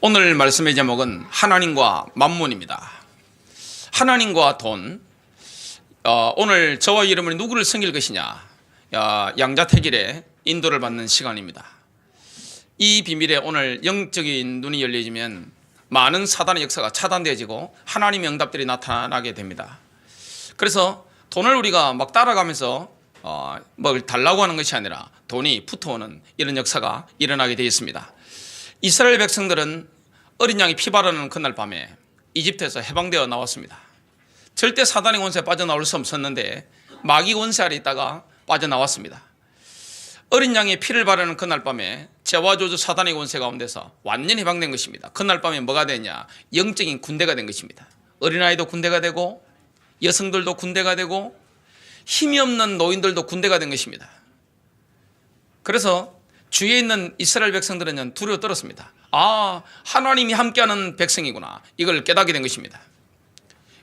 오늘 말씀의 제목은 하나님과 만문입니다. 하나님과 돈. 오늘 저와 여러분이 누구를 섬길 것이냐, 양자택일의 인도를 받는 시간입니다. 이 비밀에 오늘 영적인 눈이 열려지면 많은 사단의 역사가 차단되어지고 하나님의 응답들이 나타나게 됩니다. 그래서 돈을 우리가 막 따라가면서 뭘 달라고 하는 것이 아니라 돈이 붙어오는 이런 역사가 일어나게 되어 있습니다. 이스라엘 백성들은 어린 양이 피 바르는 그날 밤에 이집트에서 해방되어 나왔습니다. 절대 사단의 권세에 빠져나올 수 없었는데 마귀 권세 아래 있다가 빠져나왔습니다. 어린 양의 피를 바르는 그날 밤에 죄와 저주 사단의 권세 가운데서 완전히 해방된 것입니다. 그날 밤에 뭐가 되냐? 영적인 군대가 된 것입니다. 어린아이도 군대가 되고 여성들도 군대가 되고 힘이 없는 노인들도 군대가 된 것입니다. 그래서 주위에 있는 이스라엘 백성들은 두려워 떨었습니다. 하나님이 함께하는 백성이구나, 이걸 깨닫게 된 것입니다.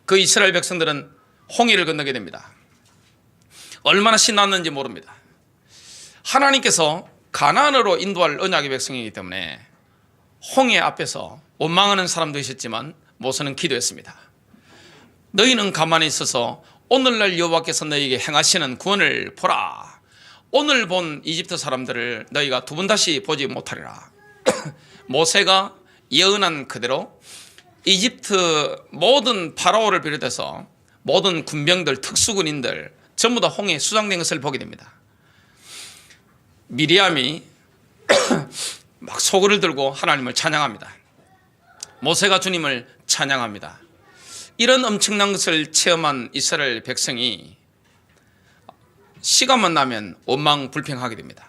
그 이스라엘 백성들은 홍해를 건너게 됩니다. 얼마나 신났는지 모릅니다. 하나님께서 가나안으로 인도할 언약의 백성이기 때문에 홍해 앞에서 원망하는 사람도 있었지만 모세는 기도했습니다. 너희는 가만히 있어서 오늘날 여호와께서 너희에게 행하시는 구원을 보라. 오늘 본 이집트 사람들을 너희가 두 번 다시 보지 못하리라. 모세가 예언한 그대로 이집트 모든 파라오를 비롯해서 모든 군병들, 특수군인들 전부 다 홍해에 수장된 것을 보게 됩니다. 미리암이 막 소글을 들고 하나님을 찬양합니다. 모세가 주님을 찬양합니다. 이런 엄청난 것을 체험한 이스라엘 백성이 시간만 나면 원망불평하게 됩니다.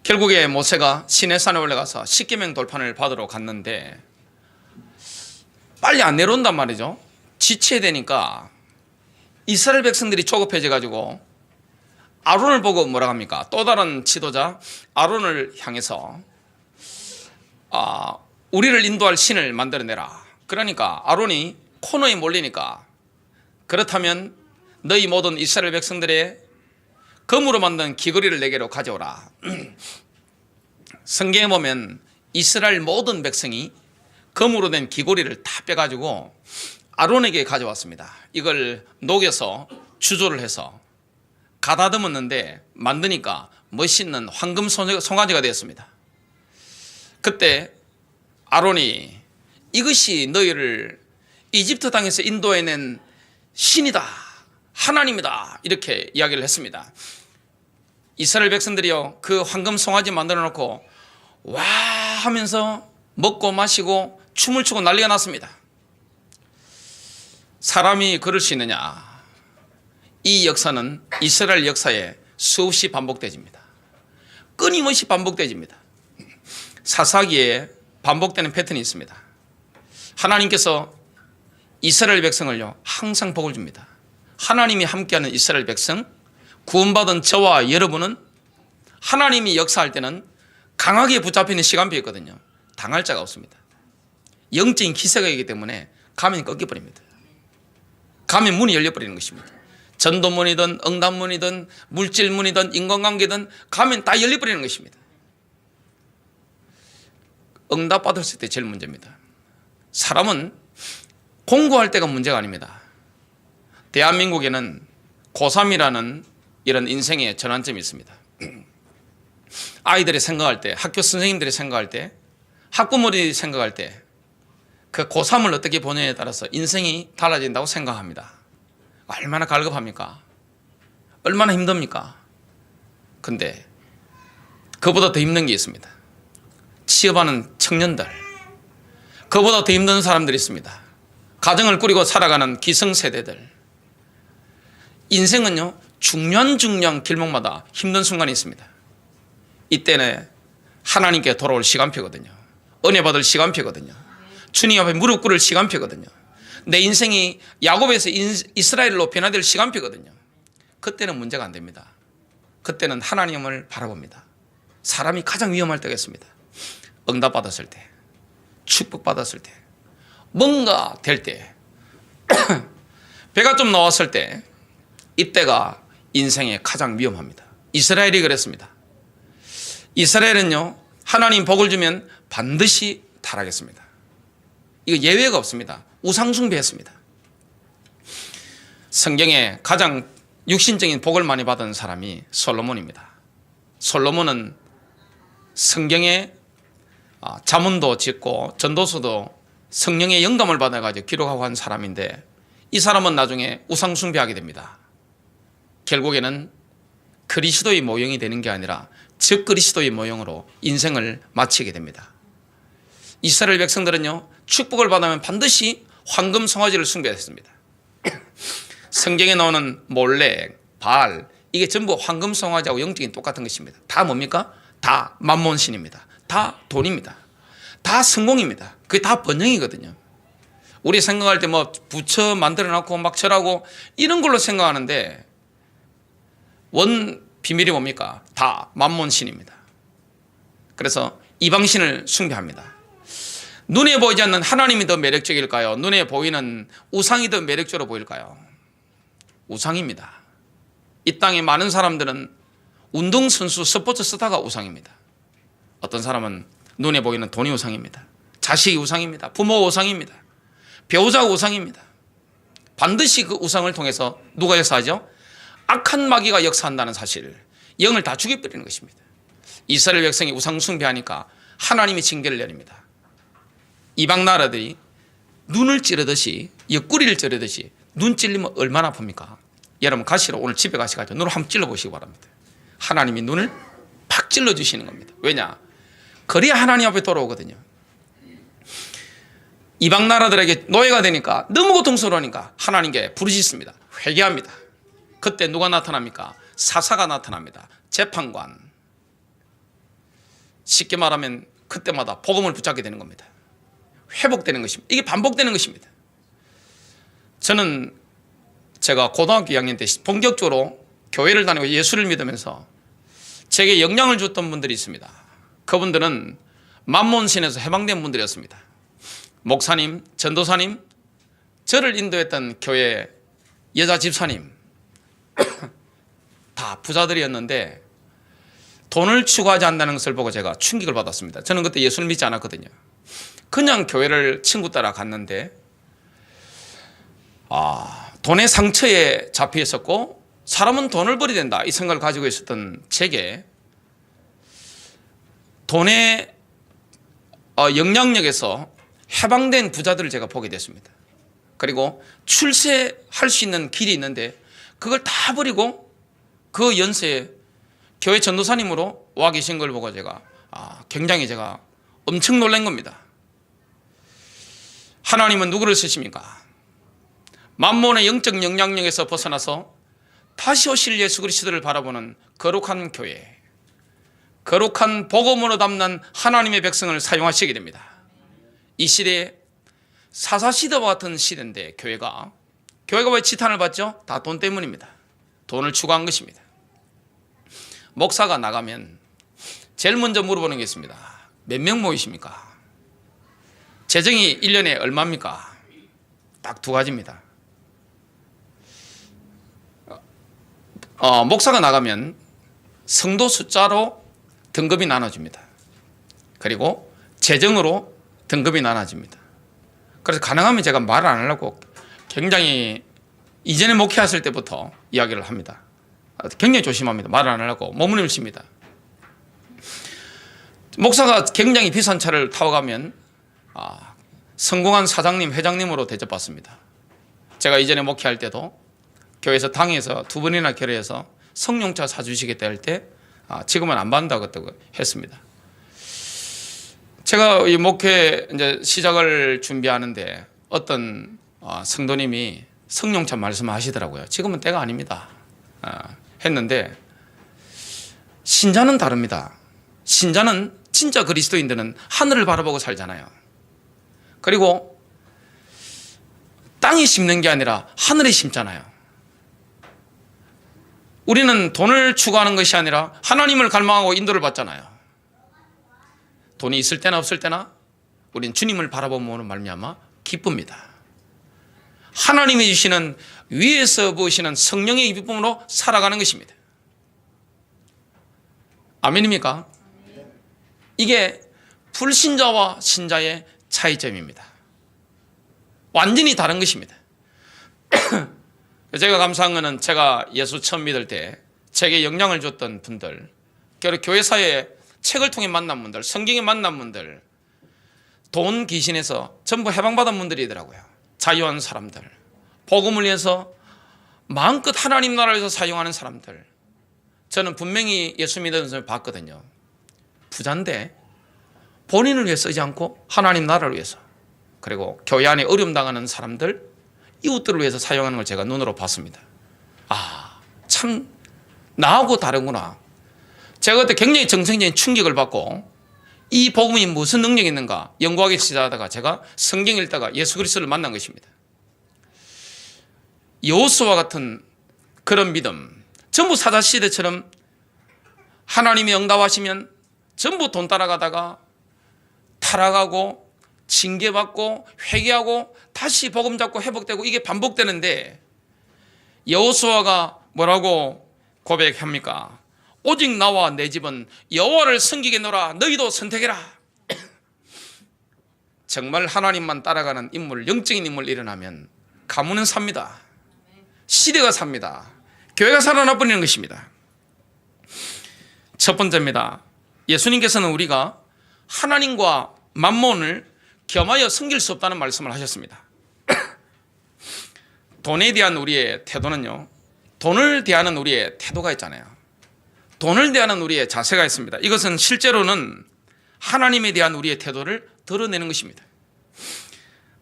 결국에 모세가 시내산에 올라가서 십계명 돌판을 받으러 갔는데 빨리 안 내려온단 말이죠. 지쳐야 되니까 이스라엘 백성들이 조급해져 가지고 아론을 보고 뭐라 합니까? 또 다른 지도자 아론을 향해서 우리를 인도할 신을 만들어내라. 그러니까 아론이 코너에 몰리니까 그렇다면 너희 모든 이스라엘 백성들의 금으로 만든 귀걸이를 내게로 가져오라. 성경에 보면 이스라엘 모든 백성이 금으로 된 귀걸이를 다 빼가지고 아론에게 가져왔습니다. 이걸 녹여서 주조를 해서 가다듬었는데 만드니까 멋있는 황금 송아지가 되었습니다. 그때 아론이 이것이 너희를 이집트 땅에서 인도해낸 신이다, 하나님이다, 이렇게 이야기를 했습니다. 이스라엘 백성들이요, 그 황금 송아지 만들어 놓고 와 하면서 먹고 마시고 춤을 추고 난리가 났습니다. 사람이 그럴 수 있느냐? 이 역사는 이스라엘 역사에 수없이 반복되집니다. 끊임없이 반복되집니다. 사사기에 반복되는 패턴이 있습니다. 하나님께서 이스라엘 백성을요 항상 복을 줍니다. 하나님이 함께하는 이스라엘 백성, 구원받은 저와 여러분은 하나님이 역사할 때는 강하게 붙잡히는 시간표가 있거든요. 당할 자가 없습니다. 영적인 기세가 있기 때문에 가면이 꺾여버립니다. 가면 문이 열려버리는 것입니다. 전도문이든 응답문이든 물질문이든 인간관계든 가면 다 열려버리는 것입니다. 응답 받았을 때 제일 문제입니다. 사람은 공부할 때가 문제가 아닙니다. 대한민국에는 고3이라는 이런 인생의 전환점이 있습니다. 아이들이 생각할 때, 학교 선생님들이 생각할 때, 학부모들이 생각할 때 그 고3을 어떻게 보느냐에 따라서 인생이 달라진다고 생각합니다. 얼마나 갈급합니까? 얼마나 힘듭니까? 근데 그보다 더 힘든 게 있습니다. 취업하는 청년들, 그보다 더 힘든 사람들이 있습니다. 가정을 꾸리고 살아가는 기성세대들. 인생은요 중요한 길목마다 힘든 순간이 있습니다. 이때는 하나님께 돌아올 시간표거든요. 은혜 받을 시간표거든요. 주님 앞에 무릎 꿇을 시간표거든요. 내 인생이 야곱에서 이스라엘로 변화될 시간표거든요. 그때는 문제가 안 됩니다. 그때는 하나님을 바라봅니다. 사람이 가장 위험할 때가 있습니다. 응답받았을 때, 축복받았을 때, 뭔가 될 때, 배가 좀 나왔을 때, 이때가 인생에 가장 위험합니다. 이스라엘이 그랬습니다. 이스라엘은요 하나님 복을 주면 반드시 타락했습니다. 이거 예외가 없습니다. 우상숭배했습니다. 성경에 가장 육신적인 복을 많이 받은 사람이 솔로몬입니다. 솔로몬은 성경에 자문도 짓고 전도서도 성령의 영감을 받아가지고 기록하고 한 사람인데, 이 사람은 나중에 우상숭배하게 됩니다. 결국에는 그리스도의 모형이 되는 게 아니라 적 그리스도의 모형으로 인생을 마치게 됩니다. 이스라엘 백성들은요, 축복을 받으면 반드시 황금 송아지를 숭배했습니다. 성경에 나오는 몰렉, 바알, 이게 전부 황금 송아지하고 영적인 똑같은 것입니다. 다 뭡니까? 다 만몬신입니다. 다 돈입니다. 다 성공입니다. 그게 다 번영이거든요. 우리 생각할 때 뭐 부처 만들어 놓고 막 절하고 이런 걸로 생각하는데, 원 비밀이 뭡니까? 다 만몬신입니다. 그래서 이방신을 숭배합니다. 눈에 보이지 않는 하나님이 더 매력적일까요? 눈에 보이는 우상이 더 매력적으로 보일까요? 우상입니다. 이 땅에 많은 사람들은 운동선수, 스포츠 스타가 우상입니다. 어떤 사람은 눈에 보이는 돈이 우상입니다. 자식이 우상입니다. 부모가 우상입니다. 배우자가 우상입니다. 반드시 그 우상을 통해서 누가 역사하죠? 악한 마귀가 역사한다는 사실, 영을 다 죽여버리는 것입니다. 이스라엘 백성이 우상 숭배하니까 하나님이 징계를 내립니다. 이방 나라들이 눈을 찌르듯이, 옆구리를 찌르듯이, 눈 찔리면 얼마나 아픕니까? 여러분 가시로 오늘 집에 가셔가지고 눈을 한번 찔러보시기 바랍니다. 하나님이 눈을 팍 찔러주시는 겁니다. 왜냐? 그래야 하나님 앞에 돌아오거든요. 이방 나라들에게 노예가 되니까, 너무 고통스러우니까 하나님께 부르짖습니다. 회개합니다. 그때 누가 나타납니까? 사사가 나타납니다. 재판관. 쉽게 말하면 그때마다 복음을 붙잡게 되는 겁니다. 회복되는 것입니다. 이게 반복되는 것입니다. 저는 제가 고등학교 2학년 때 본격적으로 교회를 다니고 예수를 믿으면서 제게 영향을 줬던 분들이 있습니다. 그분들은 만몬신에서 해방된 분들이었습니다. 목사님, 전도사님, 저를 인도했던 교회 여자 집사님 다 부자들이었는데 돈을 추구하지 않는다는 것을 보고 제가 충격을 받았습니다. 저는 그때 예수를 믿지 않았거든요. 그냥 교회를 친구 따라 갔는데 돈의 상처에 잡혀 있었고, 사람은 돈을 벌어야 된다 이 생각을 가지고 있었던 제게 돈의 영향력에서 해방된 부자들을 제가 보게 됐습니다. 그리고 출세할 수 있는 길이 있는데 그걸 다 버리고 그 연세에 교회 전도사님으로 와 계신 걸 보고 제가 굉장히 제가 엄청 놀란 겁니다. 하나님은 누구를 쓰십니까? 만몬의 영적 영향력에서 벗어나서 다시 오실 예수 그리스도를 바라보는 거룩한 교회, 거룩한 복음으로 담는 하나님의 백성을 사용하시게 됩니다. 이 시대에 사사시대와 같은 시대인데 교회가 왜 지탄을 받죠? 다 돈 때문입니다. 돈을 추구한 것입니다. 목사가 나가면 제일 먼저 물어보는 게 있습니다. 몇 명 모이십니까? 재정이 1년에 얼마입니까? 딱 두 가지입니다. 목사가 나가면 성도 숫자로 등급이 나눠집니다. 그리고 재정으로 등급이 나눠집니다. 그래서 가능하면 제가 말을 안 하려고 굉장히 이전에 목회했을 때부터 이야기를 합니다. 굉장히 조심합니다. 말을 안 하려고 몸부림을 칩니다. 목사가 굉장히 비싼 차를 타고 가면 성공한 사장님, 회장님으로 대접받습니다. 제가 이전에 목회할 때도 교회에서 당에서 두 번이나 결의해서 성령차 사주시겠다 할 때 지금은 안 받는다고 했습니다. 제가 이 목회 이제 시작을 준비하는데 어떤 성도님이 성령차 말씀하시더라고요. 지금은 때가 아닙니다. 했는데 신자는 다릅니다. 신자는 진짜 그리스도인들은 하늘을 바라보고 살잖아요. 그리고 땅에 심는 게 아니라 하늘에 심잖아요. 우리는 돈을 추구하는 것이 아니라 하나님을 갈망하고 인도를 받잖아요. 돈이 있을 때나 없을 때나 우리는 주님을 바라보므로 말미암아 기쁩니다. 하나님이 주시는 위에서 보시는 성령의 기쁨으로 살아가는 것입니다. 아멘입니까? 이게 불신자와 신자의 차이점입니다. 완전히 다른 것입니다. 제가 감사한 것은 제가 예수 처음 믿을 때 제게 영향을 줬던 분들, 교회사에 책을 통해 만난 분들, 성경에 만난 분들, 돈 귀신에서 전부 해방받은 분들이더라고요. 자유한 사람들, 복음을 위해서 마음껏 하나님 나라를 위해서 사용하는 사람들. 저는 분명히 예수 믿는 사람을 봤거든요. 부자인데 본인을 위해 쓰지 않고 하나님 나라를 위해서, 그리고 교회 안에 어려움 당하는 사람들, 이웃들을 위해서 사용하는 걸 제가 눈으로 봤습니다. 아, 참 나하고 다르구나. 제가 그때 굉장히 정성적인 충격을 받고 이 복음이 무슨 능력이 있는가 연구하기 시작하다가 제가 성경 읽다가 예수 그리스도를 만난 것입니다. 여호수아와 같은 그런 믿음, 전부 사자시대처럼 하나님이 응답하시면 전부 돈 따라가다가 타락하고 징계받고 회개하고 다시 복음 잡고 회복되고 이게 반복되는데, 여호수아가 뭐라고 고백합니까? 오직 나와 내 집은 여호와를 섬기겠노라. 너희도 선택해라. 정말 하나님만 따라가는 인물, 영적인 인물 일어나면 가문은 삽니다. 시대가 삽니다. 교회가 살아나 버리는 것입니다. 첫 번째입니다. 예수님께서는 우리가 하나님과 만몬을 겸하여 섬길 수 없다는 말씀을 하셨습니다. 돈에 대한 우리의 태도는요, 돈을 대하는 우리의 태도가 있잖아요. 돈을 대하는 우리의 자세가 있습니다. 이것은 실제로는 하나님에 대한 우리의 태도를 드러내는 것입니다.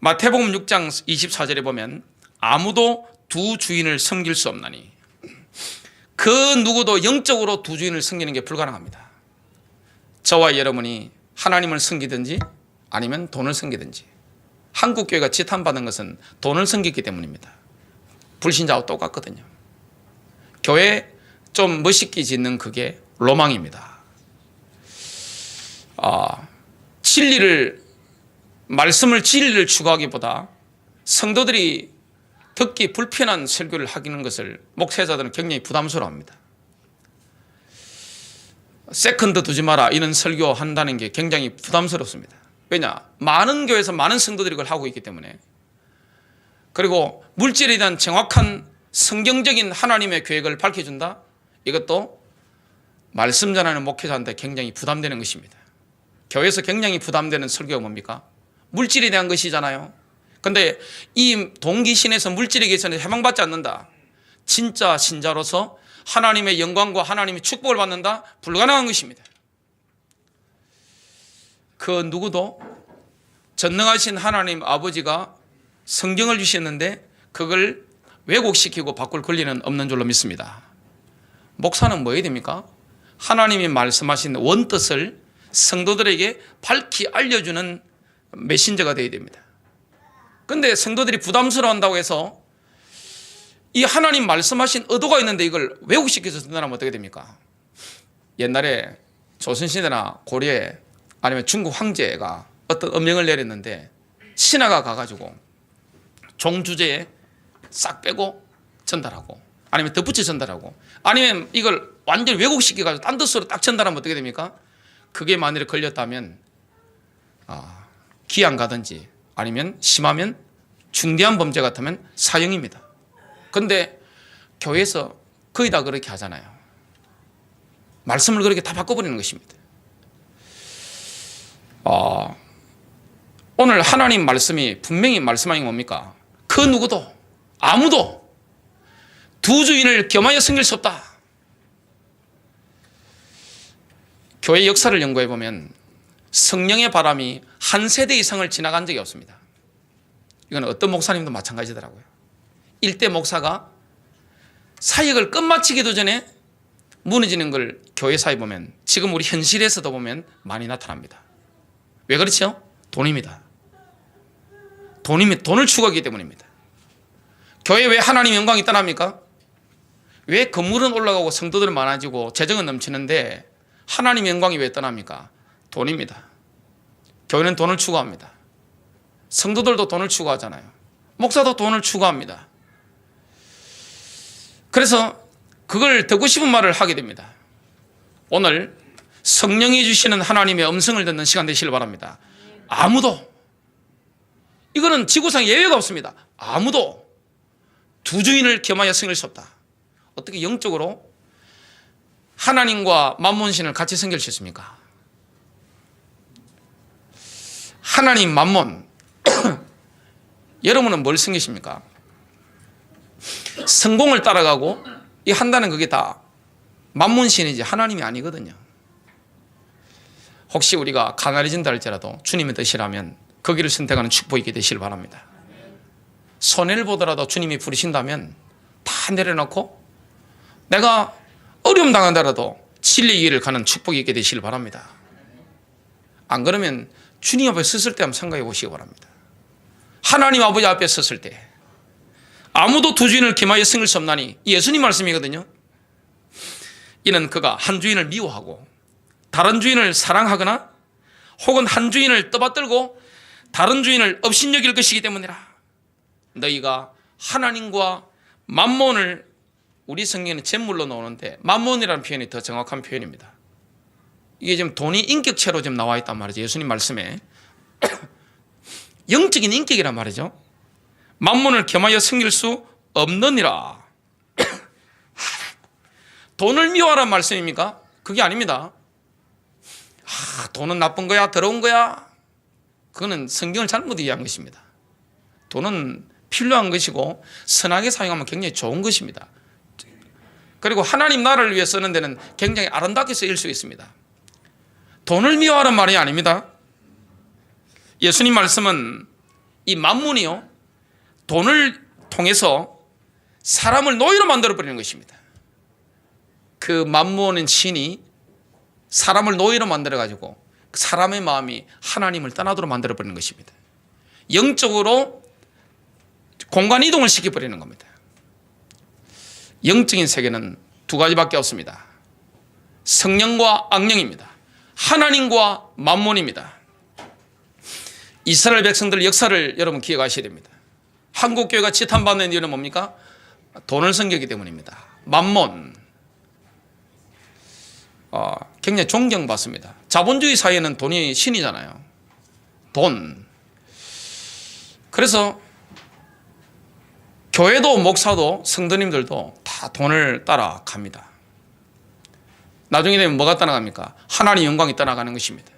마태복음 6장 24절에 보면 아무도 두 주인을 섬길 수 없나니, 그 누구도 영적으로 두 주인을 섬기는 게 불가능합니다. 저와 여러분이 하나님을 섬기든지 아니면 돈을 섬기든지. 한국교회가 지탄받은 것은 돈을 섬기기 때문입니다. 불신자와 똑같거든요. 교회 좀 멋있게 짓는 그게 로망입니다. 말씀을 진리를 추구하기보다 성도들이 듣기 불편한 설교를 하기는 것을 목회자들은 굉장히 부담스러워합니다. 세컨드 두지 마라 이런 설교 한다는 게 굉장히 부담스럽습니다. 왜냐? 많은 교회에서 많은 성도들이 그걸 하고 있기 때문에. 그리고 물질에 대한 정확한 성경적인 하나님의 계획을 밝혀준다? 이것도 말씀 전하는 목회자한테 굉장히 부담되는 것입니다. 교회에서 굉장히 부담되는 설교가 뭡니까? 물질에 대한 것이잖아요. 근데 이 동기신에서 물질에 대해서는 해방받지 않는다. 진짜 신자로서 하나님의 영광과 하나님의 축복을 받는다? 불가능한 것입니다. 그 누구도 전능하신 하나님 아버지가 성경을 주셨는데 그걸 왜곡시키고 바꿀 권리는 없는 줄로 믿습니다. 목사는 뭐 해야 됩니까? 하나님이 말씀하신 원뜻을 성도들에게 밝히 알려주는 메신저가 되어야 됩니다. 그런데 성도들이 부담스러워한다고 해서 이 하나님 말씀하신 의도가 있는데 이걸 왜곡시켜서 전달하면 어떻게 됩니까? 옛날에 조선시대나 고려에 아니면 중국 황제가 어떤 엄명을 내렸는데 신하가 가가지고 종주제에 싹 빼고 전달하고 아니면 덧붙여 전달하고 아니면 이걸 완전히 왜곡시켜가지고 딴 뜻으로 딱 전달하면 어떻게 됩니까? 그게 만일에 걸렸다면 기양 가든지 아니면 심하면 중대한 범죄 같으면 사형입니다. 그런데 교회에서 거의 다 그렇게 하잖아요. 말씀을 그렇게 다 바꿔버리는 것입니다. 오늘 하나님 말씀이 분명히 말씀하는 게 뭡니까? 그 누구도 아무도 두 주인을 겸하여 섬길 수 없다. 교회 역사를 연구해 보면 성령의 바람이 한 세대 이상을 지나간 적이 없습니다. 이건 어떤 목사님도 마찬가지더라고요. 일대 목사가 사역을 끝마치기도 전에 무너지는 걸 교회사에 보면 지금 우리 현실에서도 보면 많이 나타납니다. 왜 그렇죠? 돈입니다. 돈을 추구하기 때문입니다. 교회 왜 하나님 영광이 떠납니까? 왜 건물은 올라가고 성도들은 많아지고 재정은 넘치는데 하나님 영광이 왜 떠납니까? 돈입니다. 교회는 돈을 추구합니다. 성도들도 돈을 추구하잖아요. 목사도 돈을 추구합니다. 그래서 그걸 듣고 싶은 말을 하게 됩니다. 오늘 성령이 주시는 하나님의 음성을 듣는 시간 되시길 바랍니다. 아무도, 이거는 지구상 예외가 없습니다. 아무도 두 주인을 겸하여 섬길 수 없다. 어떻게 영적으로 하나님과 만몬신을 같이 섬길 수 있습니까? 하나님 만몬 여러분은 뭘 섬기십니까? 성공을 따라가고 이 한다는 그게 다 만몬신이지 하나님이 아니거든요. 혹시 우리가 가난해진다 할지라도 주님의 뜻이라면 거기를 선택하는 축복이 있게 되시길 바랍니다. 손해를 보더라도 주님이 부르신다면 다 내려놓고 내가 어려움 당한다라도 진리의 길을 가는 축복이 있게 되시길 바랍니다. 안 그러면 주님 앞에 섰을 때 한번 생각해 보시기 바랍니다. 하나님 아버지 앞에 섰을 때 아무도 두 주인을 겸하여 섬길 수 없나니, 예수님 말씀이거든요. 이는 그가 한 주인을 미워하고 다른 주인을 사랑하거나 혹은 한 주인을 떠받들고 다른 주인을 업신여길 것이기 때문이라. 너희가 하나님과 만몬을, 우리 성경에는 재물로 나오는데 만몬이라는 표현이 더 정확한 표현입니다. 이게 지금 돈이 인격체로 지금 나와 있단 말이죠. 예수님 말씀에 영적인 인격이란 말이죠. 만몬을 겸하여 섬길 수 없느니라. 돈을 미워하라는 말씀입니까? 그게 아닙니다. 돈은 나쁜 거야, 더러운 거야. 그거는 성경을 잘못 이해한 것입니다. 돈은 필요한 것이고 선하게 사용하면 굉장히 좋은 것입니다. 그리고 하나님 나라를 위해 쓰는 데는 굉장히 아름답게 쓰일 수 있습니다. 돈을 미워하라는 말이 아닙니다. 예수님 말씀은 이 만문이요, 돈을 통해서 사람을 노예로 만들어버리는 것입니다. 그 만문인 신이 사람을 노예로 만들어가지고 사람의 마음이 하나님을 떠나도록 만들어버리는 것입니다. 영적으로 공간 이동을 시켜버리는 겁니다. 영적인 세계는 두 가지밖에 없습니다. 성령과 악령입니다. 하나님과 만몬입니다. 이스라엘 백성들 역사를 여러분 기억하셔야 됩니다. 한국교회가 지탄받는 이유는 뭡니까? 돈을 섬기기 때문입니다. 만몬, 굉장히 존경받습니다. 자본주의 사회는 돈이 신이잖아요. 돈. 그래서 교회도 목사도 성도님들도 다 돈을 따라갑니다. 나중에 되면 뭐가 따라갑니까? 하나님 영광이 따라가는 것입니다.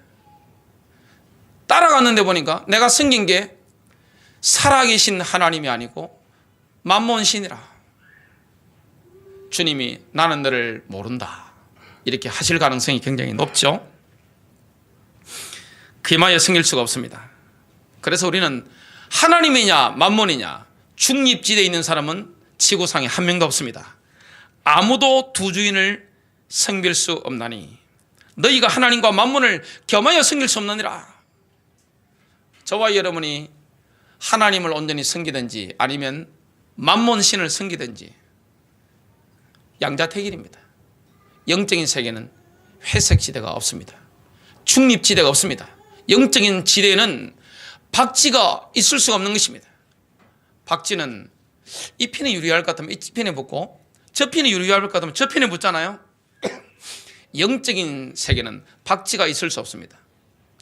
따라갔는데 보니까 내가 섬긴 게 살아계신 하나님이 아니고 만몬신이라. 주님이 나는 너를 모른다, 이렇게 하실 가능성이 굉장히 높죠. 귀마에 섬길 수가 없습니다. 그래서 우리는 하나님이냐 만몬이냐, 중립지대에 있는 사람은 지구상에 한 명도 없습니다. 아무도 두 주인을 섬길 수 없나니 너희가 하나님과 만몬을 겸하여 섬길 수 없느니라. 저와 여러분이 하나님을 온전히 섬기든지 아니면 만몬신을 섬기든지 양자택일입니다. 영적인 세계는 회색지대가 없습니다. 중립지대가 없습니다. 영적인 지대에는 박쥐가 있을 수가 없는 것입니다. 박쥐는 이 편에 유리할 것 같으면 이 편에 붙고 저 편에 유리할 것 같으면 저 편에 붙잖아요. 영적인 세계는 박쥐가 있을 수 없습니다.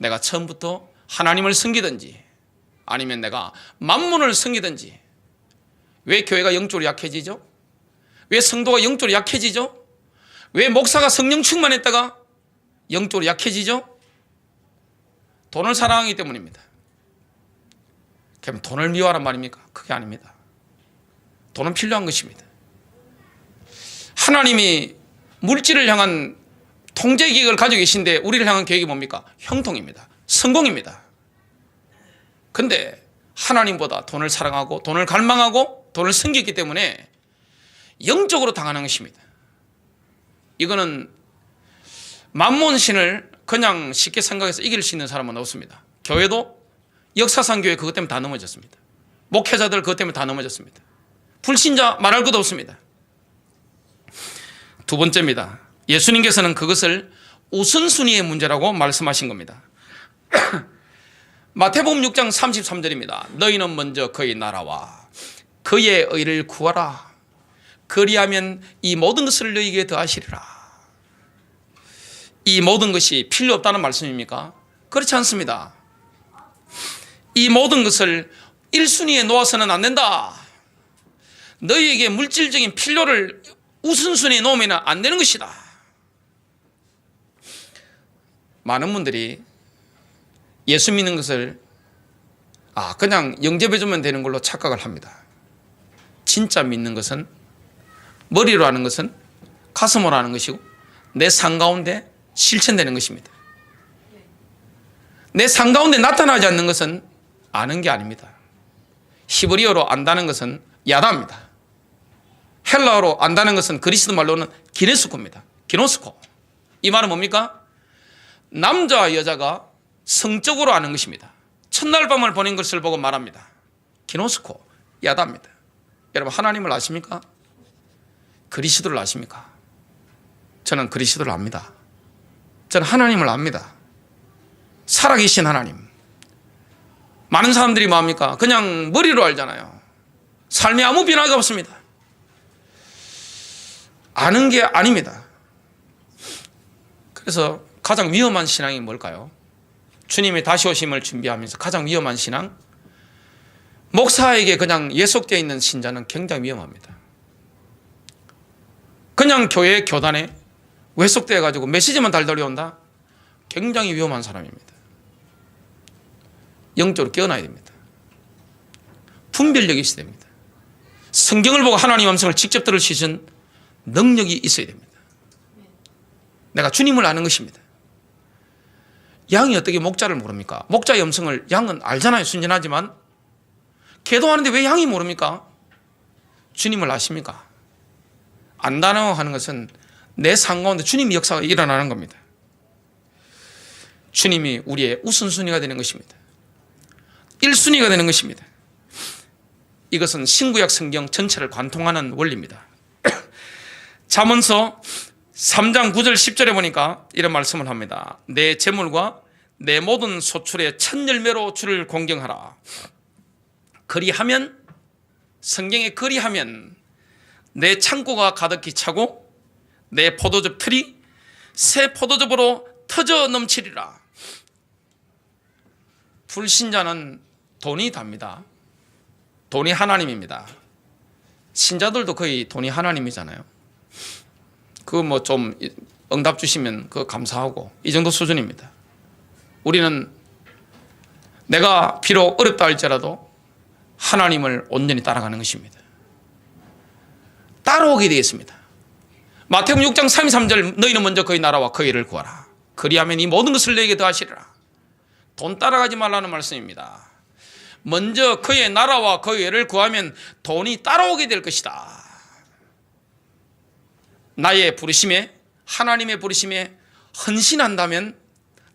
내가 처음부터 하나님을 섬기든지 아니면 내가 만몬을 섬기든지. 왜 교회가 영적으로 약해지죠? 왜 성도가 영적으로 약해지죠? 왜 목사가 성령 충만했다가 영적으로 약해지죠? 돈을 사랑하기 때문입니다. 그럼 돈을 미워하란 말입니까? 그게 아닙니다. 돈은 필요한 것입니다. 하나님이 물질을 향한 통제 계획을 가지고 계신데 우리를 향한 계획이 뭡니까? 형통입니다. 성공입니다. 근데 하나님보다 돈을 사랑하고 돈을 갈망하고 돈을 섬기기 때문에 영적으로 당하는 것입니다. 이거는 만몬신을 그냥 쉽게 생각해서 이길 수 있는 사람은 없습니다. 교회도 역사상 교회 그것 때문에 다 넘어졌습니다. 목회자들 그것 때문에 다 넘어졌습니다. 불신자 말할 것도 없습니다. 두 번째입니다. 예수님께서는 그것을 우선순위의 문제라고 말씀하신 겁니다. 마태복음 6장 33절입니다. 너희는 먼저 그의 나라와 그의 의를 구하라. 그리하면 이 모든 것을 너희에게 더하시리라. 이 모든 것이 필요 없다는 말씀입니까? 그렇지 않습니다. 이 모든 것을 1순위에 놓아서는 안 된다. 너희에게 물질적인 필요를 우선순위에 놓으면 안 되는 것이다. 많은 분들이 예수 믿는 것을 그냥 영접해주면 되는 걸로 착각을 합니다. 진짜 믿는 것은, 머리로 하는 것은 가슴으로 하는 것이고 내 삶 가운데 실천되는 것입니다. 내 삶 가운데 나타나지 않는 것은 아는 게 아닙니다. 히브리어로 안다는 것은 야다입니다. 헬라어로 안다는 것은 그리스도 말로는 기네스코입니다. 기노스코. 이 말은 뭡니까? 남자와 여자가 성적으로 아는 것입니다. 첫날 밤을 보낸 것을 보고 말합니다. 기노스코, 야다입니다. 여러분, 하나님을 아십니까? 그리스도를 아십니까? 저는 그리스도를 압니다. 저는 하나님을 압니다. 살아계신 하나님. 많은 사람들이 뭐합니까? 그냥 머리로 알잖아요. 삶에 아무 변화가 없습니다. 아는 게 아닙니다. 그래서 가장 위험한 신앙이 뭘까요? 주님의 다시 오심을 준비하면서 가장 위험한 신앙? 목사에게 그냥 예속되어 있는 신자는 굉장히 위험합니다. 그냥 교회 교단에 왜속되어 가지고 메시지만 달달이 온다? 굉장히 위험한 사람입니다. 영적으로 깨어나야 됩니다. 분별력이 있어야 됩니다. 성경을 보고 하나님 음성을 직접 들을 수 있는 능력이 있어야 됩니다. 내가 주님을 아는 것입니다. 양이 어떻게 목자를 모릅니까? 목자의 음성을 양은 알잖아요. 순전하지만. 기도하는데 왜 양이 모릅니까? 주님을 아십니까? 안다고 하는 것은 내 삶 가운데 주님의 역사가 일어나는 겁니다. 주님이 우리의 우선순위가 되는 것입니다. 1순위가 되는 것입니다. 이것은 신구약 성경 전체를 관통하는 원리입니다. 잠언서 3장 9절 10절에 보니까 이런 말씀을 합니다. 내 재물과 내 모든 소출의 첫 열매로 주를 공경하라. 그리하면, 성경에 그리하면 내 창고가 가득히 차고 내 포도즙 틀이 새 포도즙으로 터져 넘치리라. 불신자는 돈이 답니다. 돈이 하나님입니다. 신자들도 거의 돈이 하나님이잖아요. 그거 뭐 좀 응답 주시면 그거 감사하고, 이 정도 수준입니다. 우리는 내가 비록 어렵다 할지라도 하나님을 온전히 따라가는 것입니다. 따라오게 되어 있습니다. 마태복음 6장 33절, 너희는 먼저 그의 나라와 그의 일을 구하라. 그리하면 이 모든 것을 너에게 더하시리라. 돈 따라가지 말라는 말씀입니다. 먼저 그의 나라와 그의 일을 구하면 돈이 따라오게 될 것이다. 나의 부르심에, 하나님의 부르심에 헌신한다면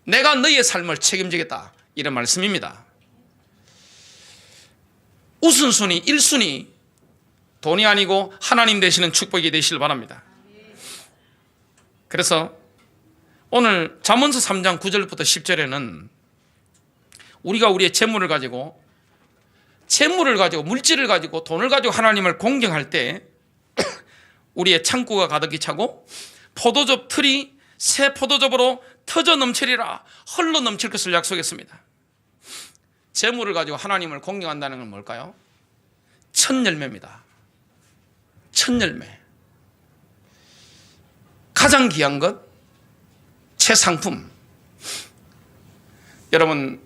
내가 너희의 삶을 책임지겠다, 이런 말씀입니다. 우선순위, 1순위, 돈이 아니고 하나님 되시는 축복이 되시길 바랍니다. 그래서 오늘 잠언서 3장 9절부터 10절에는 우리가 우리의 재물을 가지고, 물질을 가지고, 돈을 가지고 하나님을 공경할 때 우리의 창고가 가득히 차고 포도즙 틀이 새 포도즙으로 터져 넘치리라. 흘러 넘칠 것을 약속했습니다. 재물을 가지고 하나님을 공경한다는 건 뭘까요? 첫 열매입니다. 첫 열매. 가장 귀한 것, 최상품. 여러분,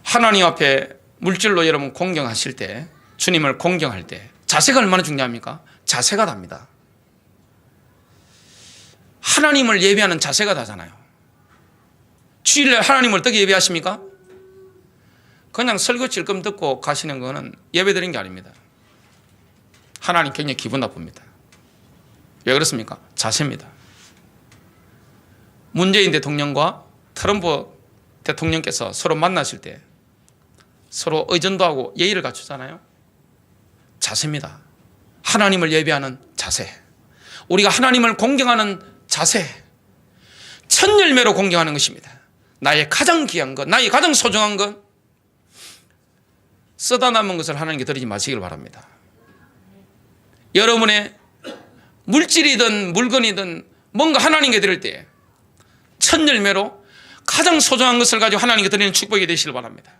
하나님 앞에 물질로 여러분 공경하실 때, 주님을 공경할 때 자세가 얼마나 중요합니까? 자세가 답니다. 하나님을 예배하는 자세가 다잖아요. 주일날 하나님을 어떻게 예배하십니까? 그냥 설교 찔끔 듣고 가시는 거는 예배 드린 게 아닙니다. 하나님 굉장히 기분 나쁩니다. 왜 그렇습니까? 자세입니다. 문재인 대통령과 트럼프 대통령께서 서로 만나실 때 서로 의존도 하고 예의를 갖추잖아요. 자세입니다. 하나님을 예배하는 자세, 우리가 하나님을 공경하는 자세, 첫 열매로 공경하는 것입니다. 나의 가장 귀한 것, 나의 가장 소중한 것, 쓰다 남은 것을 하나님께 드리지 마시길 바랍니다. 여러분의 물질이든 물건이든 뭔가 하나님께 드릴 때 첫 열매로 가장 소중한 것을 가지고 하나님께 드리는 축복이 되시길 바랍니다.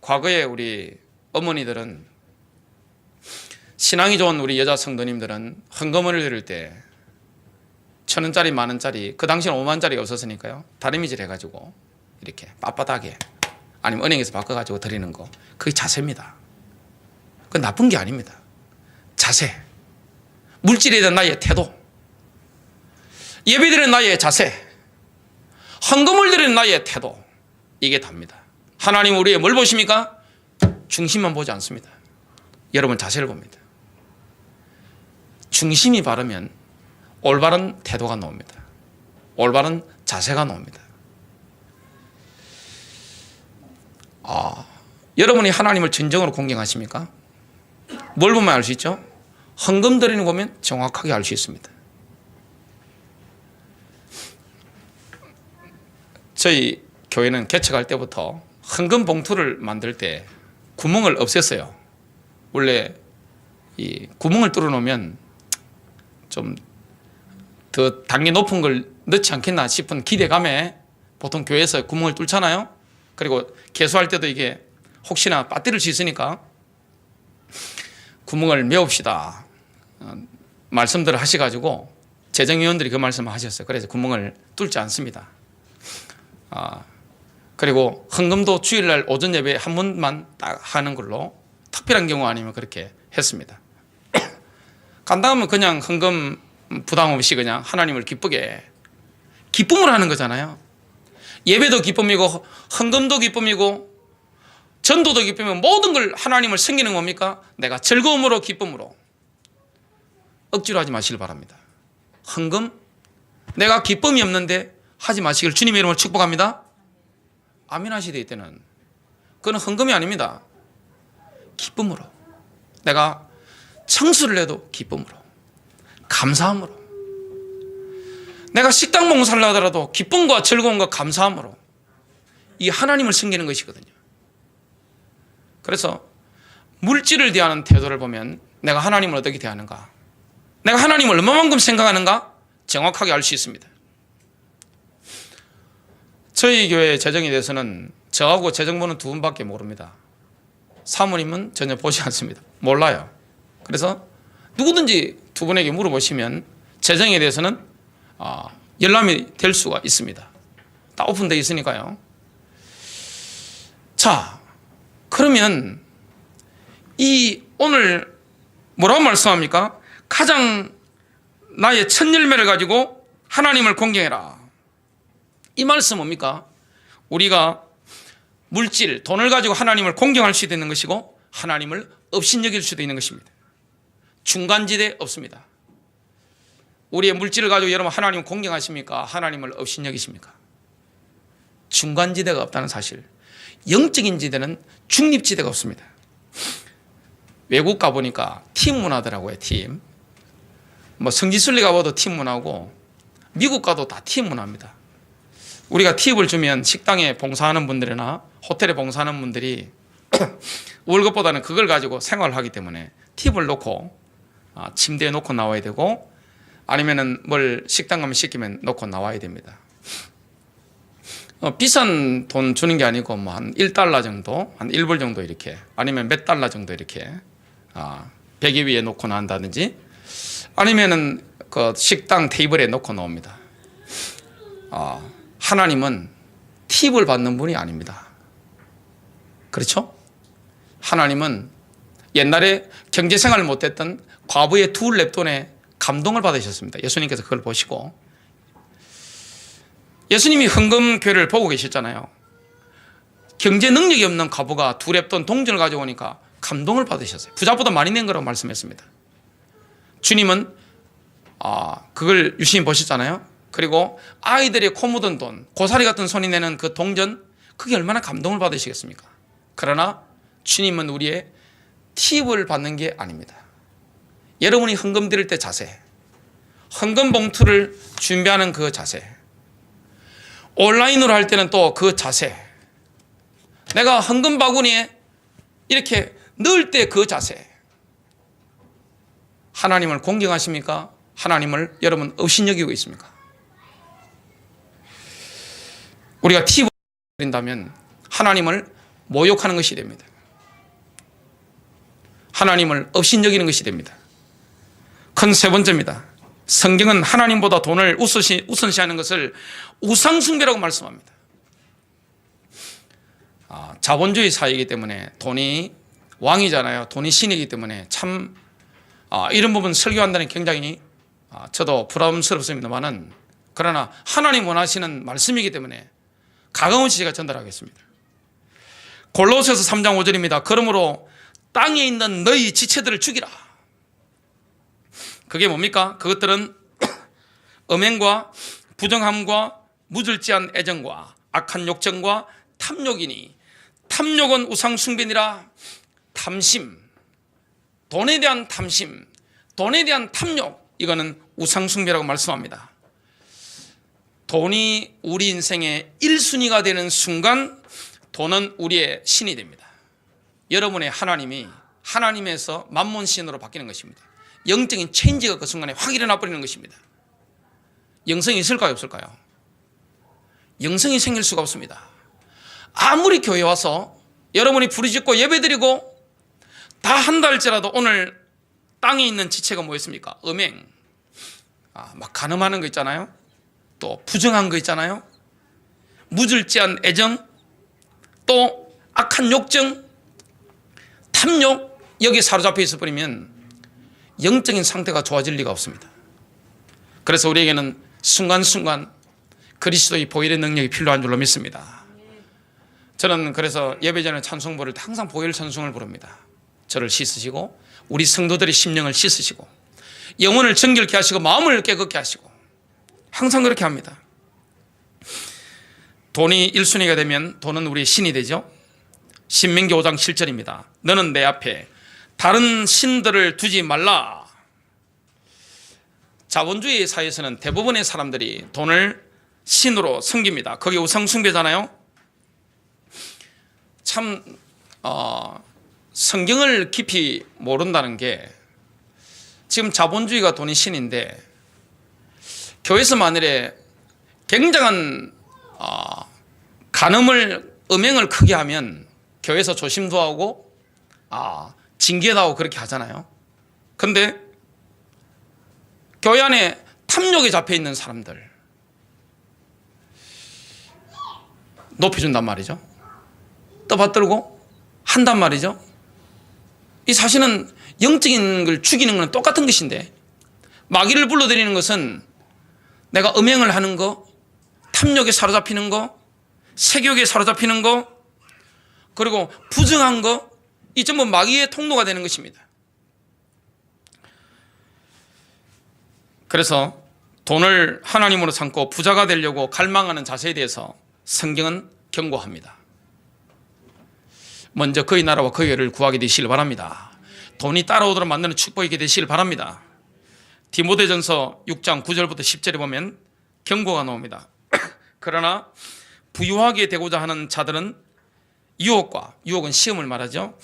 과거에 우리 어머니들은, 신앙이 좋은 우리 여자 성도님들은 헌금을 드릴 때 1,000원짜리, 10,000원짜리, 그 당시에는 50,000원짜리가 없었으니까요, 다리미질 해가지고 이렇게 빳빳하게, 아니면 은행에서 바꿔가지고 드리는 거, 그게 자세입니다. 그건 나쁜 게 아닙니다. 자세, 물질에 대한 나의 태도, 예배드리는 나의 자세, 헌금을 드리는 나의 태도, 이게 답니다. 하나님은 우리의 뭘 보십니까? 중심만 보지 않습니다. 여러분 자세를 봅니다. 중심이 바르면 올바른 태도가 나옵니다. 올바른 자세가 나옵니다. 여러분이 하나님을 진정으로 공경하십니까? 뭘 보면 알 수 있죠? 헌금 드리는 거 보면 정확하게 알 수 있습니다. 저희 교회는 개척할 때부터 헌금 봉투를 만들 때 구멍을 없앴어요. 원래 이 구멍을 뚫어 놓으면 좀 더 단계 높은 걸 넣지 않겠나 싶은 기대감에 보통 교회에서 구멍을 뚫잖아요. 그리고 개수할 때도 이게 혹시나 빠뜨릴 수 있으니까 구멍을 메웁시다 말씀들을 하셔가지고 재정위원들이 그 말씀을 하셨어요. 그래서 구멍을 뚫지 않습니다. 그리고 헌금도 주일날 오전 예배 한 번만 딱 하는 걸로, 특별한 경우 아니면 그렇게 했습니다. 간단하면 그냥 헌금 부담 없이 그냥 하나님을 기쁘게, 기쁨으로 하는 거잖아요. 예배도 기쁨이고 헌금도 기쁨이고 전도도 기쁨이고, 모든 걸 하나님을 섬기는 겁니까? 내가 즐거움으로, 기쁨으로. 억지로 하지 마시길 바랍니다. 헌금, 내가 기쁨이 없는데 하지 마시길 주님의 이름으로 축복합니다. 아멘 하시되 이때는 그건 헌금이 아닙니다. 기쁨으로, 내가 청수를 해도 기쁨으로, 감사함으로, 내가 식당 봉사를 하더라도 기쁨과 즐거움과 감사함으로, 이 하나님을 섬기는 것이거든요. 그래서 물질을 대하는 태도를 보면 내가 하나님을 어떻게 대하는가, 내가 하나님을 얼마만큼 생각하는가 정확하게 알 수 있습니다. 저희 교회 재정에 대해서는 저하고 재정부는 두 분밖에 모릅니다. 사모님은 전혀 보지 않습니다. 몰라요. 그래서 누구든지 두 분에게 물어보시면 재정에 대해서는 열람이 될 수가 있습니다. 다 오픈되어 있으니까요. 자, 그러면 이 오늘 뭐라고 말씀합니까? 가장 나의 첫 열매를 가지고 하나님을 공경해라. 이 말씀 뭡니까? 우리가 물질, 돈을 가지고 하나님을 공경할 수도 있는 것이고 하나님을 업신여길 수도 있는 것입니다. 중간지대 없습니다. 우리의 물질을 가지고 여러분 하나님을 공경하십니까? 하나님을 업신여기십니까? 중간지대가 없다는 사실. 영적인 지대는 중립지대가 없습니다. 외국 가보니까 팀 문화더라고요. 팀. 뭐 성지순례 가봐도 팀 문화고, 미국 가도 다 팀 문화입니다. 우리가 팁을 주면 식당에 봉사하는 분들이나 호텔에 봉사하는 분들이 월급보다는 그걸 가지고 생활을 하기 때문에 팁을 놓고 침대에 놓고 나와야 되고, 아니면은 뭘 식당 가면 시키면 놓고 나와야 됩니다. 비싼 돈 주는 게 아니고 뭐 한 1달러 정도, 한 1불 정도 이렇게, 아니면 몇 달러 정도 이렇게 베개 위에 놓고 나온다든지, 아니면은 그 식당 테이블에 놓고 나옵니다. 하나님은 팁을 받는 분이 아닙니다. 그렇죠? 하나님은 옛날에 경제생활을 못했던 과부의 두 렙돈에 감동을 받으셨습니다. 예수님께서 그걸 보시고, 예수님이 헌금교회를 보고 계셨잖아요. 경제 능력이 없는 과부가 두 렙돈 동전을 가지고 오니까 감동을 받으셨어요. 부자보다 많이 낸 거라고 말씀했습니다. 주님은 그걸 유심히 보셨잖아요. 그리고 아이들의 코 묻은 돈, 고사리 같은 손이 내는 그 동전, 그게 얼마나 감동을 받으시겠습니까? 그러나 주님은 우리의 팁을 받는 게 아닙니다. 여러분이 헌금 드릴 때 자세, 헌금 봉투를 준비하는 그 자세, 온라인으로 할 때는 또 그 자세, 내가 헌금 바구니에 이렇게 넣을 때 그 자세, 하나님을 공경하십니까? 하나님을 여러분 업신여기고 있습니까? 우리가 팁을 드린다면 하나님을 모욕하는 것이 됩니다. 하나님을 업신여기는 것이 됩니다. 큰 세 번째입니다. 성경은 하나님보다 돈을 우선시하는 것을 우상숭배라고 말씀합니다. 자본주의 사회이기 때문에 돈이 왕이잖아요. 돈이 신이기 때문에 참 이런 부분 설교한다는 게 굉장히 저도 부담스럽습니다만은, 그러나 하나님 원하시는 말씀이기 때문에 가감없이 제가 전달하겠습니다. 골로새서 3장 5절입니다. 그러므로 땅에 있는 너희 지체들을 죽이라. 그게 뭡니까? 그것들은 음행과 부정함과 무절제한 애정과 악한 욕정과 탐욕이니, 탐욕은 우상숭배니라. 탐심, 돈에 대한 탐심, 돈에 대한 탐욕, 이거는 우상숭배라고 말씀합니다. 돈이 우리 인생의 1순위가 되는 순간 돈은 우리의 신이 됩니다. 여러분의 하나님이 하나님에서 만몬신으로 바뀌는 것입니다. 영적인 체인지가 그 순간에 확 일어나 버리는 것입니다. 영성이 있을까요, 없을까요? 영성이 생길 수가 없습니다. 아무리 교회 와서 여러분이 부르짖고 예배드리고 다 한다 할지라도 오늘 땅에 있는 지체가 뭐였습니까? 음행, 막 간음하는 거 있잖아요. 또 부정한 거 있잖아요. 무절제한 애정, 또 악한 욕정, 탐욕, 여기에 사로잡혀 있어 버리면 영적인 상태가 좋아질 리가 없습니다. 그래서 우리에게는 순간순간 그리스도의 보혈의 능력이 필요한 줄로 믿습니다. 저는 그래서 예배 전에 찬송 부를 때 항상 보혈 찬송을 부릅니다. 저를 씻으시고 우리 성도들의 심령을 씻으시고 영혼을 정결케 하시고 마음을 깨끗게 하시고 항상 그렇게 합니다. 돈이 1순위가 되면 돈은 우리의 신이 되죠. 신명기 5장 7절입니다. 너는 내 앞에 다른 신들을 두지 말라. 자본주의 사회에서는 대부분의 사람들이 돈을 신으로 섬깁니다. 그게 우상숭배잖아요. 참 성경을 깊이 모른다는 게, 지금 자본주의가 돈이 신인데 교회에서 만일에 굉장한 간음을, 음행을 크게 하면 교회에서 조심도 하고 징계도 하고 그렇게 하잖아요. 근데 교회 안에 탐욕에 잡혀 있는 사람들 높여준단 말이죠. 떠받들고 한단 말이죠. 이 사실은 영적인 걸 죽이는 건 똑같은 것인데, 마귀를 불러들이는 것은 내가 음행을 하는 거, 탐욕에 사로잡히는 거, 색욕에 사로잡히는 거, 그리고 부정한 거, 이 전부 마귀의 통로가 되는 것입니다. 그래서 돈을 하나님으로 삼고 부자가 되려고 갈망하는 자세에 대해서 성경은 경고합니다. 먼저 그의 나라와 그의 의를 구하게 되시길 바랍니다. 돈이 따라오도록 만드는 축복이 되시길 바랍니다. 디모데전서 6장 9절부터 10절에 보면 경고가 나옵니다. 그러나 부유하게 되고자 하는 자들은 유혹은 시험을 말하죠.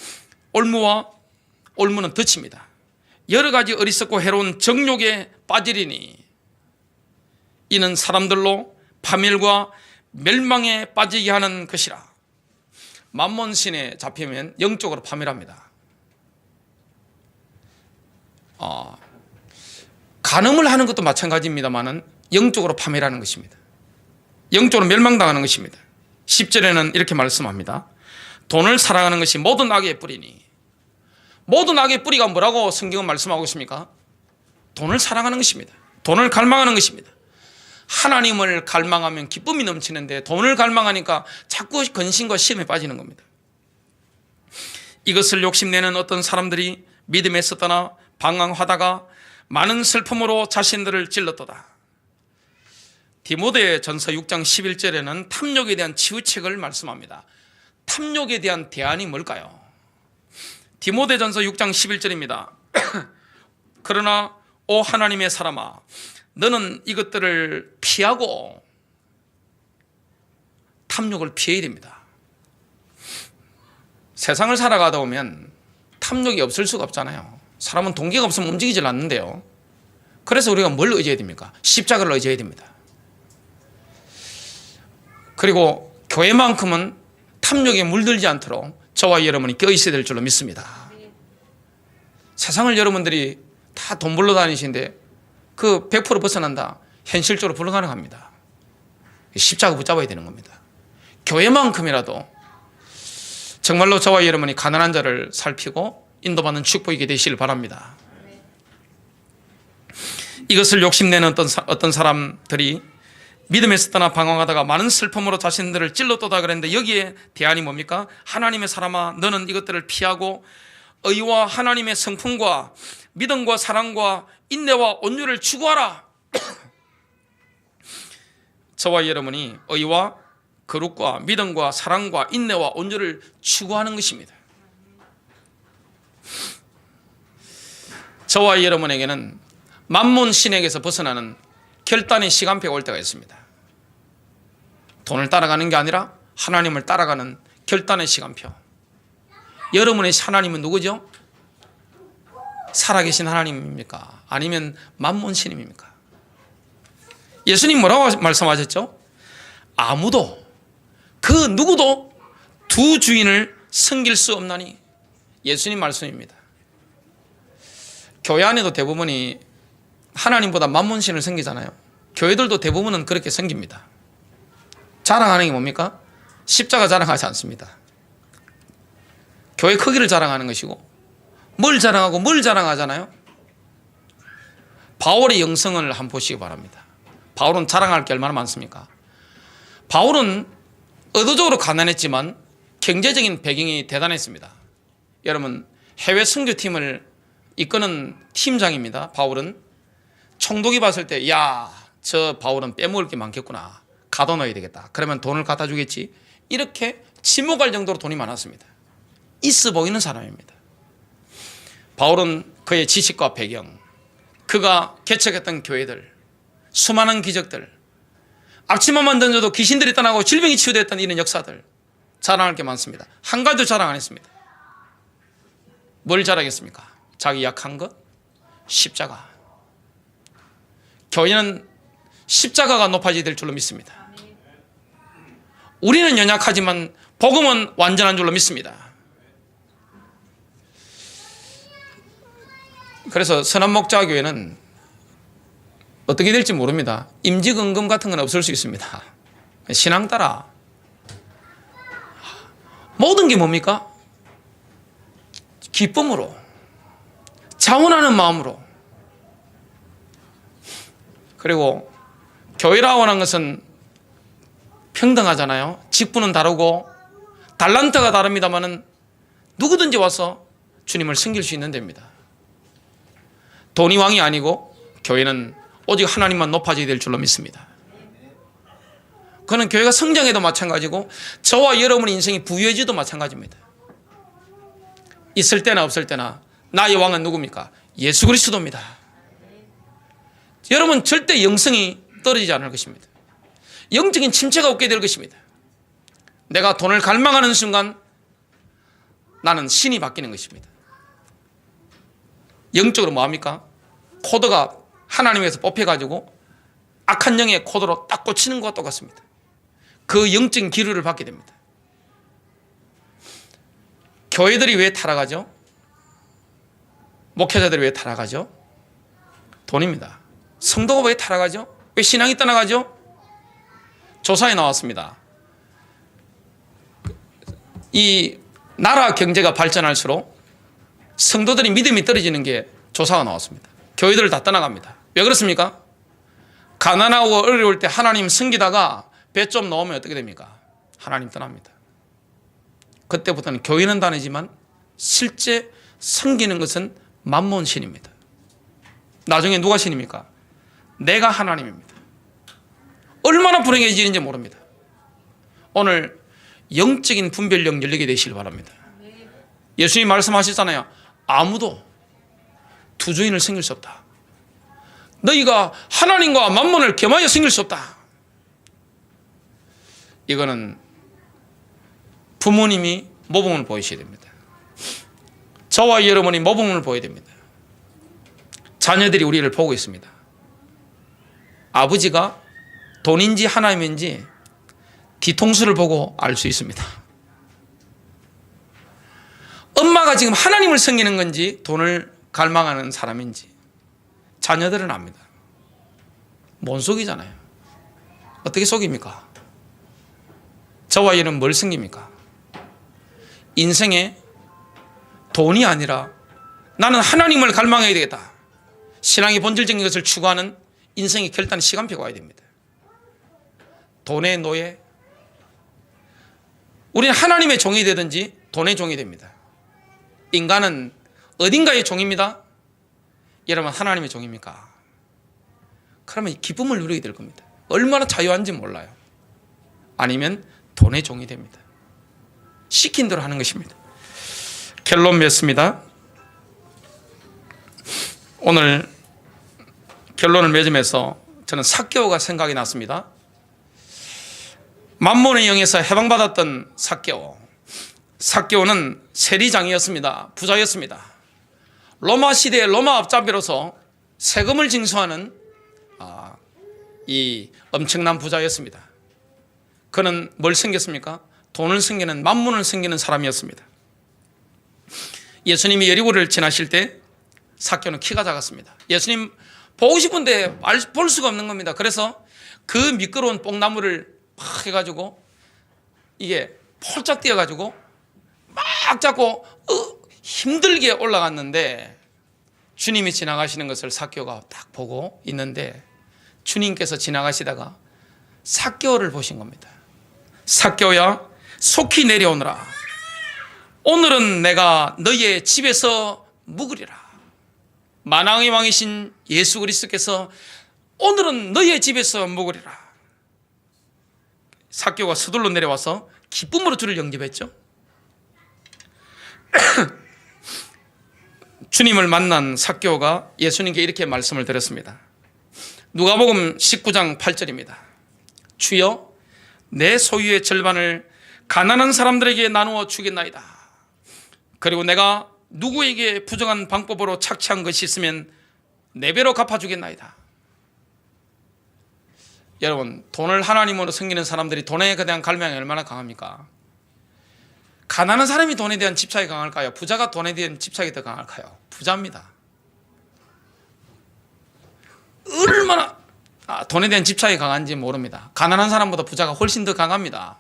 올무는 덫입니다. 여러 가지 어리석고 해로운 정욕에 빠지리니 이는 사람들로 파멸과 멸망에 빠지게 하는 것이라. 만몬신에 잡히면 영적으로 파멸합니다. 간음을 하는 것도 마찬가지입니다만은 영적으로 파멸하는 것입니다. 영적으로 멸망당하는 것입니다. 10절에는 이렇게 말씀합니다. 돈을 사랑하는 것이 모든 악의 뿌리니. 모든 악의 뿌리가 뭐라고 성경은 말씀하고 있습니까? 돈을 사랑하는 것입니다. 돈을 갈망하는 것입니다. 하나님을 갈망하면 기쁨이 넘치는데 돈을 갈망하니까 자꾸 근심과 시험에 빠지는 겁니다. 이것을 욕심내는 어떤 사람들이 믿음에서 떠나 방황하다가 많은 슬픔으로 자신들을 찔렀도다. 디모데전서 6장 11절에는 탐욕에 대한 치유책을 말씀합니다. 탐욕에 대한 대안이 뭘까요? 디모데전서 6장 11절입니다. 그러나 오 하나님의 사람아, 너는 이것들을 피하고 탐욕을 피해야 됩니다. 세상을 살아가다 보면 탐욕이 없을 수가 없잖아요. 사람은 동기가 없으면 움직이질 않는데요. 그래서 우리가 뭘 의지해야 됩니까? 십자가를 의지해야 됩니다. 그리고 교회만큼은 탐욕에 물들지 않도록 저와 여러분이 껴있어야 될 줄로 믿습니다. 세상을 여러분들이 다 돈 벌러 다니시는데 그 100% 벗어난다, 현실적으로 불가능합니다. 십자가 붙잡아야 되는 겁니다. 교회만큼이라도 정말로 저와 여러분이 가난한 자를 살피고 인도받는 축복이 되시길 바랍니다. 이것을 욕심내는 어떤 사람들이 믿음에서 떠나 방황하다가 많은 슬픔으로 자신들을 찔렀도다 그랬는데, 여기에 대안이 뭡니까? 하나님의 사람아, 너는 이것들을 피하고 의와 하나님의 성품과 믿음과 사랑과 인내와 온유를 추구하라. 저와 여러분이 의와 거룩과 믿음과 사랑과 인내와 온유를 추구하는 것입니다. 저와 여러분에게는 만몬 신에게서 벗어나는 결단의 시간표가 올 때가 있습니다. 돈을 따라가는 게 아니라 하나님을 따라가는 결단의 시간표. 여러분의 하나님은 누구죠? 살아계신 하나님입니까? 아니면 만몬 신입니까? 예수님 뭐라고 말씀하셨죠? 아무도, 그 누구도 두 주인을 섬길 수 없나니. 예수님 말씀입니다. 교회 안에도 대부분이 하나님보다 만몬신을 섬기잖아요. 교회들도 대부분은 그렇게 섬깁니다. 자랑하는 게 뭡니까? 십자가 자랑하지 않습니다. 교회 크기를 자랑하는 것이고, 뭘 자랑하고 뭘 자랑하잖아요. 바울의 영성을 한번 보시기 바랍니다. 바울은 자랑할 게 얼마나 많습니까? 바울은 의도적으로 가난했지만 경제적인 배경이 대단했습니다. 여러분, 해외 선교팀을 이끄는 팀장입니다. 바울은 총독이 봤을 때, 야, 저 바울은 빼먹을 게 많겠구나, 가둬놔야 되겠다, 그러면 돈을 갖다 주겠지, 이렇게 지목할 정도로 돈이 많았습니다. 있어 보이는 사람입니다. 바울은 그의 지식과 배경, 그가 개척했던 교회들, 수많은 기적들, 앞치마만 던져도 귀신들이 떠나고 질병이 치유됐던 이런 역사들, 자랑할 게 많습니다. 한 가지도 자랑 안 했습니다. 뭘 자랑했습니까? 자기 약한 것, 십자가. 교회는 십자가가 높아져야 될 줄로 믿습니다. 우리는 연약하지만 복음은 완전한 줄로 믿습니다. 그래서 선한목자교회는 어떻게 될지 모릅니다. 임직응금 같은 건 없을 수 있습니다. 신앙 따라 모든 게 뭡니까? 기쁨으로, 자원하는 마음으로. 그리고 교회라고 하는 것은 평등하잖아요. 직분은 다르고 달란트가 다릅니다만은 누구든지 와서 주님을 섬길 수 있는 데입니다. 돈이 왕이 아니고 교회는 오직 하나님만 높아져야 될 줄로 믿습니다. 그는 교회가 성장해도 마찬가지고 저와 여러분의 인생이 부유해지도 마찬가지입니다. 있을 때나 없을 때나 나의 왕은 누굽니까? 예수 그리스도입니다. 여러분, 절대 영성이 떨어지지 않을 것입니다. 영적인 침체가 없게 될 것입니다. 내가 돈을 갈망하는 순간 나는 신이 바뀌는 것입니다. 영적으로 뭐합니까? 코드가 하나님에서 뽑혀가지고 악한 영의 코드로 딱 꽂히는 것과 똑같습니다. 그 영적인 기류를 받게 됩니다. 교회들이 왜 타락하죠? 목회자들이 왜 타락하죠? 돈입니다. 성도가 왜 타락하죠? 왜 신앙이 떠나가죠? 조사에 나왔습니다. 이 나라 경제가 발전할수록 성도들이 믿음이 떨어지는 게 조사가 나왔습니다. 교회들을 다 떠나갑니다. 왜 그렇습니까? 가난하고 어려울 때 하나님 섬기다가 배 좀 넣으면 어떻게 됩니까? 하나님 떠납니다. 그때부터는 교회는 다니지만 실제 섬기는 것은 만몬 신입니다. 나중에 누가 신입니까? 내가 하나님입니다. 얼마나 불행해지는지 모릅니다. 오늘 영적인 분별력 열리게 되시길 바랍니다. 예수님이 말씀하셨잖아요. 아무도 두 주인을 섬길 수 없다. 너희가 하나님과 만몬을 겸하여 섬길 수 없다. 이거는 부모님이 모범을 보이셔야 됩니다. 저와 여러분이 모범을 보여야 됩니다. 자녀들이 우리를 보고 있습니다. 아버지가 돈인지 하나님인지 뒤통수를 보고 알 수 있습니다. 엄마가 지금 하나님을 섬기는 건지 돈을 갈망하는 사람인지 자녀들은 압니다. 못 속이잖아요. 어떻게 속입니까? 저와 얘는 뭘 섬깁니까? 인생에 돈이 아니라 나는 하나님을 갈망해야 되겠다. 신앙의 본질적인 것을 추구하는 인생의 결단의 시간표가 와야 됩니다. 돈의 노예. 우리는 하나님의 종이 되든지 돈의 종이 됩니다. 인간은 어딘가의 종입니다. 여러분 하나님의 종입니까? 그러면 기쁨을 누리게 될 겁니다. 얼마나 자유한지 몰라요. 아니면 돈의 종이 됩니다. 시킨 대로 하는 것입니다. 결론 맺습니다. 오늘 결론을 맺으면서 저는 삭개오가 생각이 났습니다. 만몬의 영에서 해방받았던 삭개오. 삭개오는 세리장이었습니다. 부자였습니다. 로마 시대의 로마 앞잡이로서 세금을 징수하는 이 엄청난 부자였습니다. 그는 뭘 섬겼습니까? 돈을 섬기는, 만문을 섬기는 사람이었습니다. 예수님이 여리고를 지나실 때 삭개오는 키가 작았습니다. 예수님 보고 싶은데 볼 수가 없는 겁니다. 그래서 그 미끄러운 뽕나무를 막 해가지고 이게 폴짝 뛰어가지고 막 잡고 힘들게 올라갔는데 주님이 지나가시는 것을 삭개오가 딱 보고 있는데 주님께서 지나가시다가 삭개오를 보신 겁니다. 삭개오야, 속히 내려오너라. 오늘은 내가 너희의 집에서 묵으리라. 만왕의 왕이신 예수 그리스도께서 오늘은 너희의 집에서 묵으리라. 삭개오가 서둘러 내려와서 기쁨으로 주를 영접했죠. 주님을 만난 삭개오가 예수님께 이렇게 말씀을 드렸습니다. 누가복음 19장 8절입니다. 주여, 내 소유의 절반을 가난한 사람들에게 나누어 주겠나이다. 그리고 내가 누구에게 부정한 방법으로 착취한 것이 있으면 4배로 갚아주겠나이다. 여러분, 돈을 하나님으로 섬기는 사람들이 돈에 대한 갈망이 얼마나 강합니까? 가난한 사람이 돈에 대한 집착이 강할까요? 부자가 돈에 대한 집착이 더 강할까요? 부자입니다. 얼마나 돈에 대한 집착이 강한지 모릅니다. 가난한 사람보다 부자가 훨씬 더 강합니다.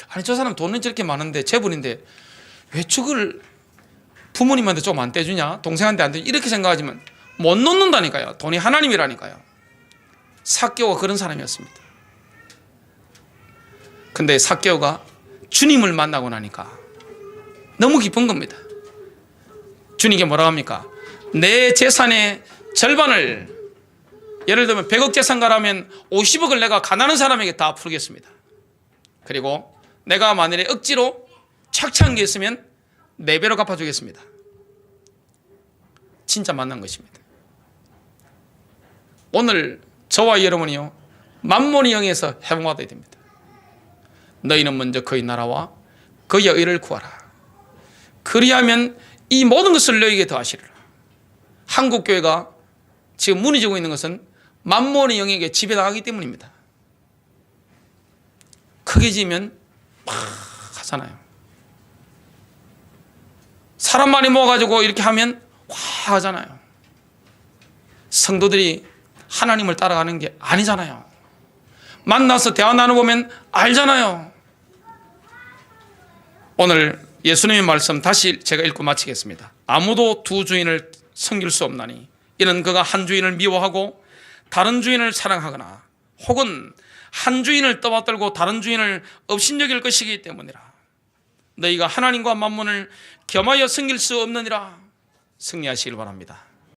아니, 저 사람 돈은 저렇게 많은데 재벌인데 왜 저걸 부모님한테 좀 안 떼주냐? 동생한테 안 떼주냐? 이렇게 생각하지만 못 놓는다니까요. 돈이 하나님이라니까요. 삭개오가 그런 사람이었습니다. 근데 삭개오가 주님을 만나고 나니까 너무 기쁜 겁니다. 주님께 뭐라고 합니까? 내 재산의 절반을, 예를 들면 100억 재산가라면 50억을 내가 가난한 사람에게 다 풀겠습니다. 그리고 내가 만일에 억지로 착취한 게 있으면 4배로 갚아주겠습니다. 진짜 만난 것입니다. 오늘 저와 여러분이요, 만몬의 영에서 해방받아야 됩니다. 너희는 먼저 그의 나라와 그의 의를 구하라. 그리하면 이 모든 것을 너희에게 더하시리라. 한국교회가 지금 무너지고 있는 것은 만몬의 영에게 지배당하기 때문입니다. 크게 지면 막 하잖아요. 사람 많이 모아가지고 이렇게 하면 와 하잖아요. 성도들이 하나님을 따라가는 게 아니잖아요. 만나서 대화 나눠보면 알잖아요. 오늘 예수님의 말씀 다시 제가 읽고 마치겠습니다. 아무도 두 주인을 섬길 수 없나니 이는 그가 한 주인을 미워하고 다른 주인을 사랑하거나 혹은 한 주인을 떠받들고 다른 주인을 업신여길 것이기 때문이라. 너희가 하나님과 만몬을 겸하여 섬길 수 없느니라. 승리하시길 바랍니다.